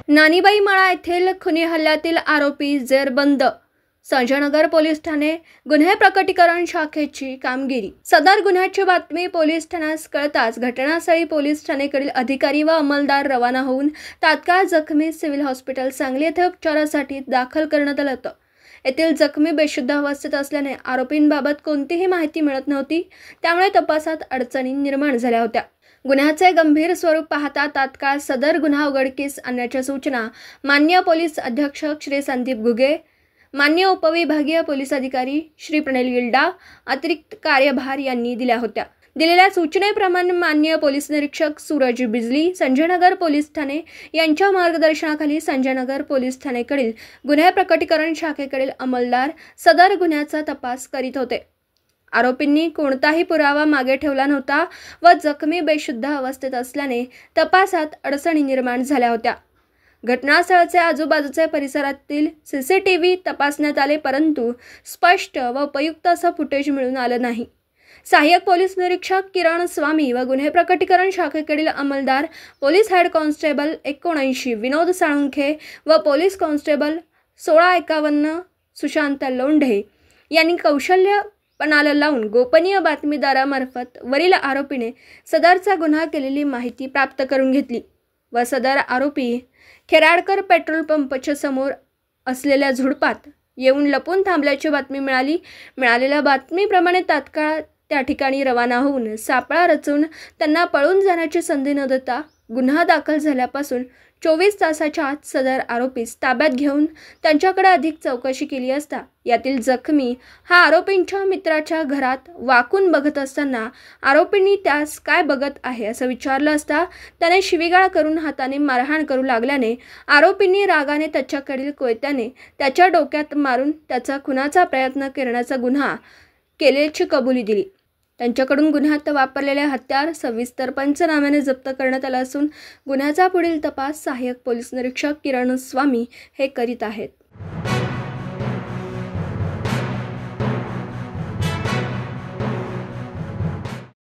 नानीबाई मळा येथील खुनी हल्ल्यातील आरोपी जेरबंद। संजयनगर पोलीस ठाणे गुन्हे प्रकटीकरण शाखेची कामगिरी। सदर गुन्ह्याची बातमी पोलीस ठाण्यास कळताच घटनास्थळी पोलीस ठाणेकडील अधिकारी व अंमलदार रवाना होऊन तात्काळ जखमी सिव्हिल हॉस्पिटल सांगली येथे उपचारासाठी दाखल करण्यात आले होते। येथील जखमी बेशुद्ध अवस्थेत असल्याने आरोपींबाबत कोणतीही माहिती मिळत नव्हती, त्यामुळे तपासात अडचणी निर्माण झाल्या होत्या। गुन्ह्याचे गंभीर स्वरूप पाहता तात्काळ सदर गुन्हा उघडकीस आणण्याच्या सूचना माननीय पोलीस अधीक्षक श्री संदीप घुगे, माननीय उपविभागीय पोलीस अधिकारी श्री प्रणेल गिल्डा अतिरिक्त कार्यभार यांनी दिल्या होत्या। दिलेल्या सूचनेप्रमाणे माननीय पोलीस निरीक्षक सूरज बिजली, संजयनगर पोलीस ठाणे यांच्या मार्गदर्शनाखाली संजयनगर पोलीस ठाणेकडील गुन्हे प्रकटीकरण शाखेकडील अंमलदार सदर गुन्ह्याचा तपास करीत होते। आरोपींनी कोणताही पुरावा मागे ठेवला नव्हता व जखमी बेशुद्ध अवस्थेत असल्याने तपासात अडचणी निर्माण झाल्या होत्या। घटनास्थळाचे आजूबाजूचे परिसरातील सीसीटीव्ही तपासण्यात आले, परंतु स्पष्ट व उपयुक्त असं फुटेज मिळून आलं नाही। सहाय्यक पोलीस निरीक्षक किरण स्वामी व गुन्हे प्रकटीकरण शाखेकडील अंमलदार पोलीस हेड कॉन्स्टेबल 79 विनोद साळुंखे व पोलीस कॉन्स्टेबल 1651 सुशांत लोंढे यांनी कौशल्यपणाला लावून गोपनीय बातमीदारामार्फत वरील आरोपीने सदरचा गुन्हा केलेली माहिती प्राप्त करून घेतली व सदर आरोपी खेराडकर पेट्रोल पंपच्या समोर असलेल्या झुडपात येऊन लपून थांबल्याची बातमी मिळाली। मिळालेल्या बातमीप्रमाणे तात्काळ त्या ठिकाणी रवाना होऊन सापळा रचून त्यांना पळून जाण्याची संधी न देता गुन्हा दाखल झाल्यापासून 24 तासाच्या आत सदर आरोपीस ताब्यात घेऊन त्यांच्याकडे अधिक चौकशी केली असता यातील जखमी हा आरोपींच्या मित्राच्या घरात वाकून बघत असताना आरोपींनी त्यास काय बघत आहे असं विचारलं असता त्याने शिवीगाळ करून हाताने मारहाण करू लागल्याने आरोपींनी रागाने त्याच्याकडील कोयत्याने त्याच्या डोक्यात मारून त्याचा खुनाचा प्रयत्न करण्याचा गुन्हा केल्याची कबुली दिली। त्यांच्याकडून गुन्ह्यात वापरलेले हत्यार सविस्तर पंचनाम्याने जप्त करण्यात आला असून गुन्ह्याचा पुढील तपास सहाय्यक पोलीस निरीक्षक किरण स्वामी हे करीत आहेत।